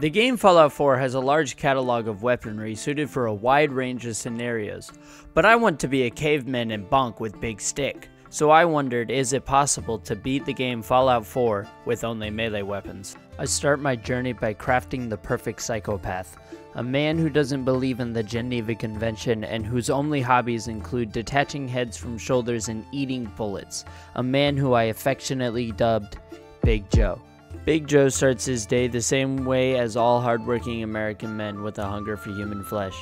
The game Fallout 4 has a large catalog of weaponry suited for a wide range of scenarios, but I want to be a caveman and bonk with big stick, so I wondered, is it possible to beat the game Fallout 4 with only melee weapons? I start my journey by crafting the perfect psychopath, a man who doesn't believe in the Geneva Convention and whose only hobbies include detaching heads from shoulders and eating bullets, a man who I affectionately dubbed Big Joe. Big Joe starts his day the same way as all hardworking American men, with a hunger for human flesh.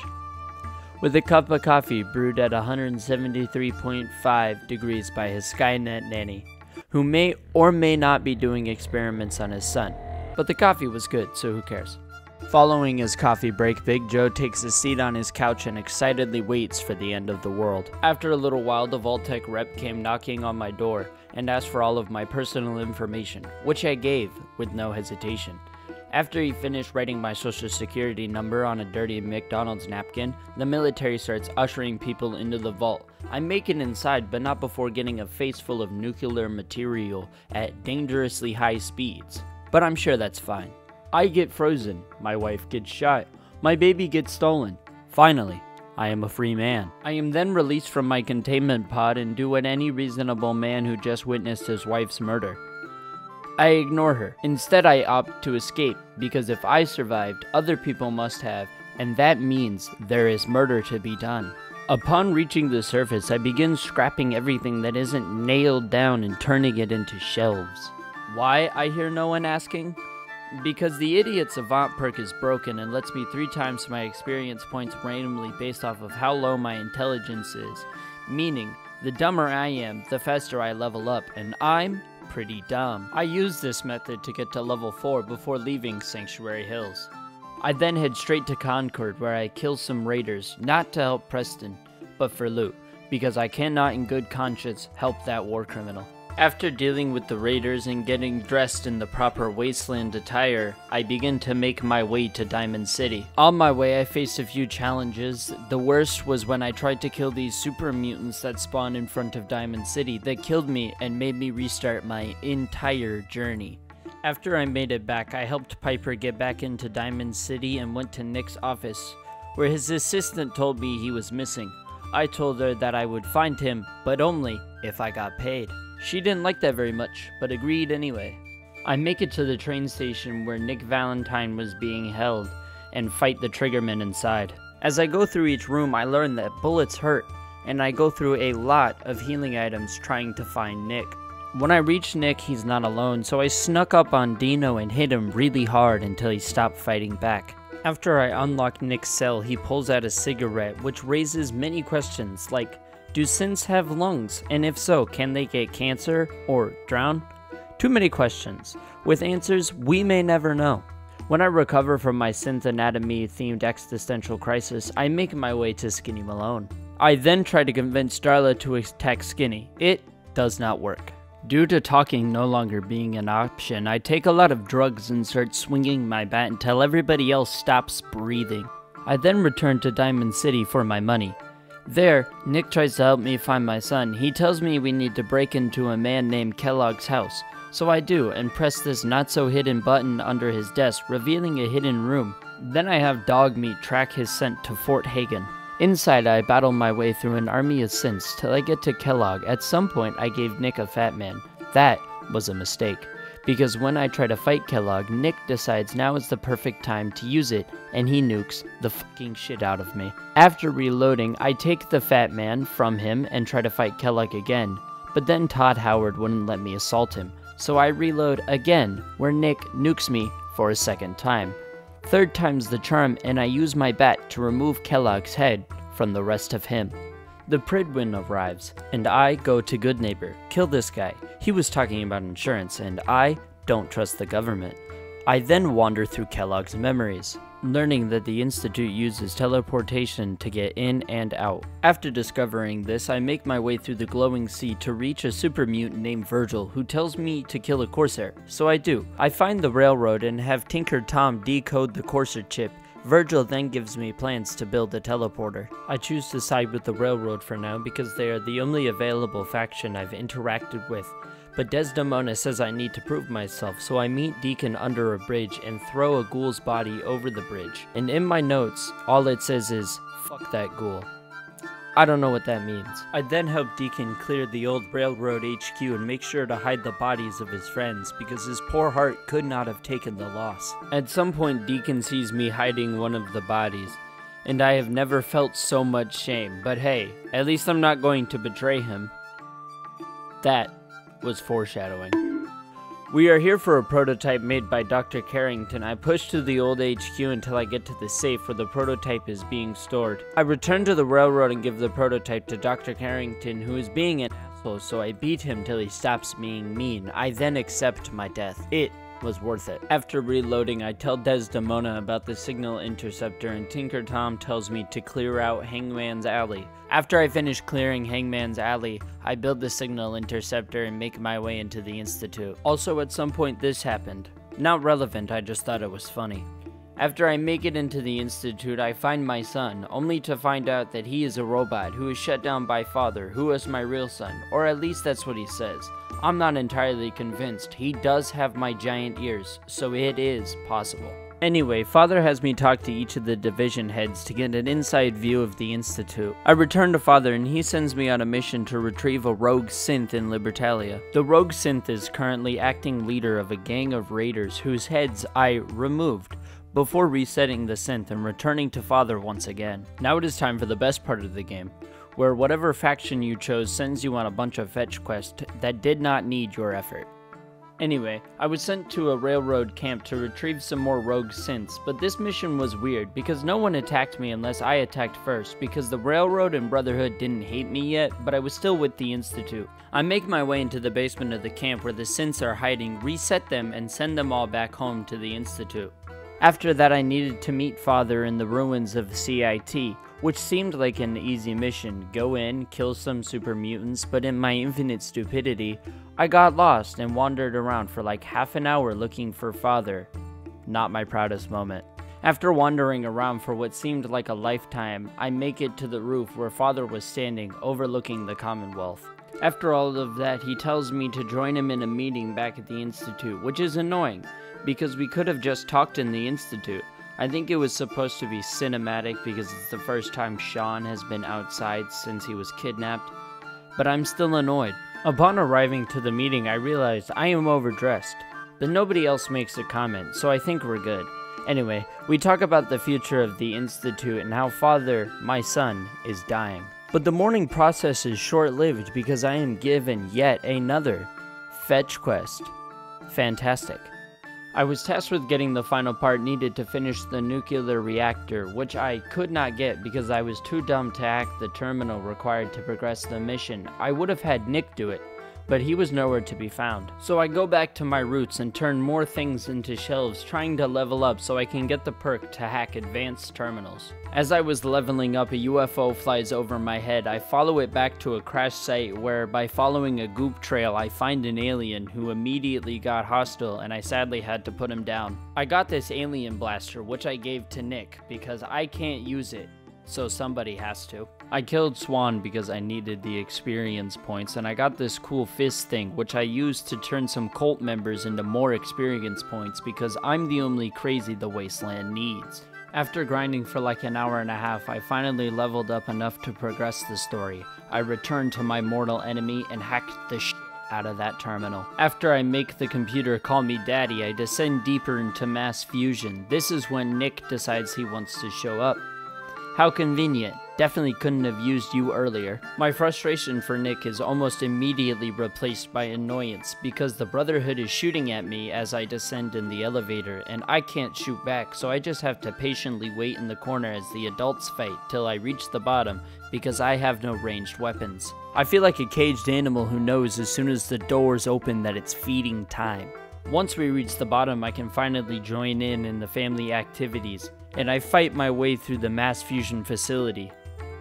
With a cup of coffee brewed at 173.5 degrees by his Skynet nanny, who may or may not be doing experiments on his son. But the coffee was good, so who cares? Following his coffee break, Big Joe takes a seat on his couch and excitedly waits for the end of the world. After a little while, the Vault-Tec rep came knocking on my door and asked for all of my personal information, which I gave with no hesitation. After he finished writing my social security number on a dirty McDonald's napkin, the military starts ushering people into the vault. I make it inside, but not before getting a face full of nuclear material at dangerously high speeds. But I'm sure that's fine. I get frozen, my wife gets shot, my baby gets stolen. Finally, I am a free man. I am then released from my containment pod and do what any reasonable man who just witnessed his wife's murder. I ignore her. Instead, I opt to escape, because if I survived, other people must have, and that means there is murder to be done. Upon reaching the surface, I begin scrapping everything that isn't nailed down and turning it into shelves. Why, I hear no one asking? Because the idiot's Avant perk is broken and lets me 3 times my experience points randomly based off of how low my intelligence is. Meaning, the dumber I am, the faster I level up, and I'm pretty dumb. I use this method to get to level 4 before leaving Sanctuary Hills. I then head straight to Concord, where I kill some raiders, not to help Preston, but for loot, because I cannot in good conscience help that war criminal. After dealing with the raiders and getting dressed in the proper wasteland attire, I begin to make my way to Diamond City. On my way, I faced a few challenges. The worst was when I tried to kill these super mutants that spawned in front of Diamond City that killed me and made me restart my entire journey. After I made it back, I helped Piper get back into Diamond City and went to Nick's office, where his assistant told me he was missing. I told her that I would find him, but only if I got paid. She didn't like that very much, but agreed anyway. I make it to the train station where Nick Valentine was being held, and fight the triggerman inside. As I go through each room, I learn that bullets hurt, and I go through a lot of healing items trying to find Nick. When I reach Nick, he's not alone, so I snuck up on Dino and hit him really hard until he stopped fighting back. After I unlock Nick's cell, he pulls out a cigarette, which raises many questions like, do synths have lungs? And if so, can they get cancer or drown? Too many questions. With answers we may never know. When I recover from my synth anatomy themed existential crisis, I make my way to Skinny Malone. I then try to convince Darla to attack Skinny. It does not work. Due to talking no longer being an option, I take a lot of drugs and start swinging my bat until everybody else stops breathing. I then return to Diamond City for my money. There, Nick tries to help me find my son. He tells me we need to break into a man named Kellogg's house. So I do, and press this not-so-hidden button under his desk, revealing a hidden room. Then I have Dogmeat track his scent to Fort Hagen. Inside, I battle my way through an army of synths till I get to Kellogg. At some point, I gave Nick a fat man. That was a mistake, because when I try to fight Kellogg, Nick decides now is the perfect time to use it, and he nukes the fucking shit out of me. After reloading, I take the fat man from him and try to fight Kellogg again, but then Todd Howard wouldn't let me assault him, so I reload again, where Nick nukes me for a second time. Third time's the charm, and I use my bat to remove Kellogg's head from the rest of him. The Pridwin arrives, and I go to Good Neighbor, kill this guy. He was talking about insurance, and I don't trust the government. I then wander through Kellogg's memories, learning that the Institute uses teleportation to get in and out. After discovering this, I make my way through the glowing sea to reach a super mutant named Virgil, who tells me to kill a Corsair, so I do. I find the railroad and have Tinker Tom decode the Corsair chip. Virgil then gives me plans to build a teleporter. I choose to side with the railroad for now because they are the only available faction I've interacted with, But Desdemona says I need to prove myself, so I meet Deacon under a bridge and throw a ghoul's body over the bridge. And in my notes, all it says is, "Fuck that ghoul." I don't know what that means. I then help Deacon clear the old railroad HQ and make sure to hide the bodies of his friends because his poor heart could not have taken the loss. At some point, Deacon sees me hiding one of the bodies, and I have never felt so much shame. But hey, at least I'm not going to betray him. That was foreshadowing. We are here for a prototype made by Dr. Carrington. I push to the old HQ until I get to the safe where the prototype is being stored. I return to the railroad and give the prototype to Dr. Carrington, who is being an asshole, so I beat him till he stops being mean. I then accept my death. It was worth it. After reloading, I tell Desdemona about the signal interceptor, and Tinker Tom tells me to clear out Hangman's Alley. After I finish clearing Hangman's Alley, I build the signal interceptor and make my way into the Institute. Also, at some point this happened. Not relevant, I just thought it was funny. After I make it into the Institute, I find my son, only to find out that he is a robot who is shut down by father, who is my real son, or at least that's what he says. I'm not entirely convinced. He does have my giant ears, so it is possible. Anyway, father has me talk to each of the division heads to get an inside view of the Institute. I return to father and he sends me on a mission to retrieve a rogue synth in Libertalia. The rogue synth is currently acting leader of a gang of raiders whose heads I removed before resetting the synth and returning to father once again. Now it is time for the best part of the game, where whatever faction you chose sends you on a bunch of fetch quests that did not need your effort. Anyway, I was sent to a railroad camp to retrieve some more rogue synths, but this mission was weird because no one attacked me unless I attacked first, because the railroad and Brotherhood didn't hate me yet, but I was still with the Institute. I make my way into the basement of the camp where the synths are hiding, reset them, and send them all back home to the Institute. After that, I needed to meet father in the ruins of CIT, which seemed like an easy mission. Go in, kill some super mutants, but in my infinite stupidity, I got lost and wandered around for like half an hour looking for father. Not my proudest moment. After wandering around for what seemed like a lifetime, I make it to the roof where father was standing, overlooking the Commonwealth. After all of that, he tells me to join him in a meeting back at the Institute, which is annoying, because we could have just talked in the Institute. I think it was supposed to be cinematic because it's the first time Sean has been outside since he was kidnapped, but I'm still annoyed. Upon arriving to the meeting, I realized I am overdressed, but nobody else makes a comment, so I think we're good. Anyway, we talk about the future of the Institute and how father, my son, is dying. But the mourning process is short-lived because I am given yet another fetch quest. Fantastic. I was tasked with getting the final part needed to finish the nuclear reactor, which I could not get because I was too dumb to hack the terminal required to progress the mission. I would have had Nick do it, but he was nowhere to be found. So I go back to my roots and turn more things into shelves, trying to level up so I can get the perk to hack advanced terminals. As I was leveling up, a UFO flies over my head. I follow it back to a crash site where, by following a goop trail, I find an alien who immediately got hostile and I sadly had to put him down. I got this alien blaster, which I gave to Nick because I can't use it, so somebody has to. I killed Swan because I needed the experience points, and I got this cool fist thing, which I used to turn some cult members into more experience points because I'm the only crazy the Wasteland needs. After grinding for like an hour and a half, I finally leveled up enough to progress the story. I returned to my mortal enemy and hacked the shit out of that terminal. After I make the computer call me daddy, I descend deeper into mass fusion. This is when Nick decides he wants to show up. How convenient. Definitely couldn't have used you earlier. My frustration for Nick is almost immediately replaced by annoyance because the Brotherhood is shooting at me as I descend in the elevator and I can't shoot back, so I just have to patiently wait in the corner as the adults fight till I reach the bottom because I have no ranged weapons. I feel like a caged animal who knows as soon as the doors open that it's feeding time. Once we reach the bottom, I can finally join in the family activities, and I fight my way through the mass fusion facility.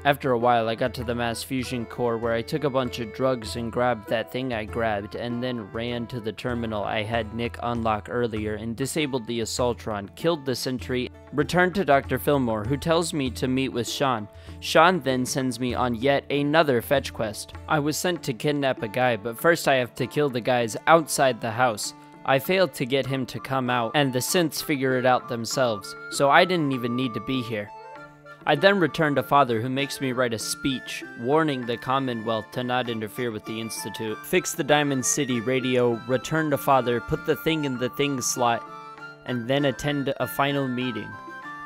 After a while, I got to the mass fusion core where I took a bunch of drugs and grabbed that thing I grabbed, and then ran to the terminal I had Nick unlock earlier and disabled the Assaultron, killed the sentry, returned to Dr. Fillmore, who tells me to meet with Sean. Sean then sends me on yet another fetch quest. I was sent to kidnap a guy, but first I have to kill the guys outside the house. I failed to get him to come out, and the synths figure it out themselves, so I didn't even need to be here. I then return to Father, who makes me write a speech, warning the Commonwealth to not interfere with the Institute, fix the Diamond City radio, return to Father, put the thing in the thing slot, and then attend a final meeting.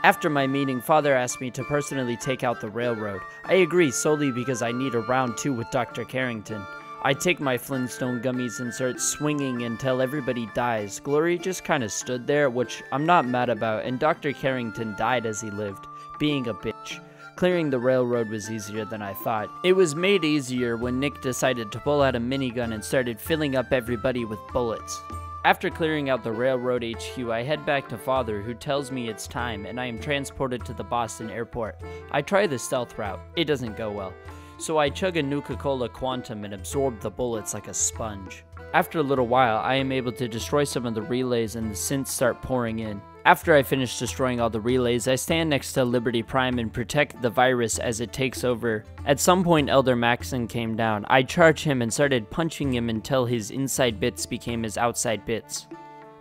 After my meeting, Father asked me to personally take out the railroad. I agree solely because I need a round 2 with Dr. Carrington. I take my Flintstone gummies and start swinging until everybody dies. Glory just kinda stood there, which I'm not mad about, and Dr. Carrington died as he lived, being a bitch. Clearing the railroad was easier than I thought. It was made easier when Nick decided to pull out a minigun and started filling up everybody with bullets. After clearing out the railroad HQ, I head back to Father, who tells me it's time, and I am transported to the Boston airport. I try the stealth route. It doesn't go well. So I chug a Nuka-Cola Quantum and absorb the bullets like a sponge. After a little while, I am able to destroy some of the relays and the synths start pouring in. After I finish destroying all the relays, I stand next to Liberty Prime and protect the virus as it takes over. At some point, Elder Maxon came down. I charged him and started punching him until his inside bits became his outside bits.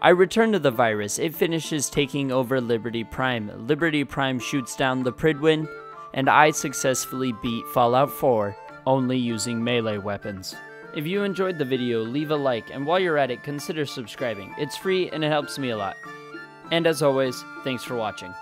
I return to the virus. It finishes taking over Liberty Prime. Liberty Prime shoots down the Pridwin, and I successfully beat Fallout 4 only using melee weapons. If you enjoyed the video, leave a like, and while you're at it, consider subscribing. It's free and it helps me a lot. And as always, thanks for watching.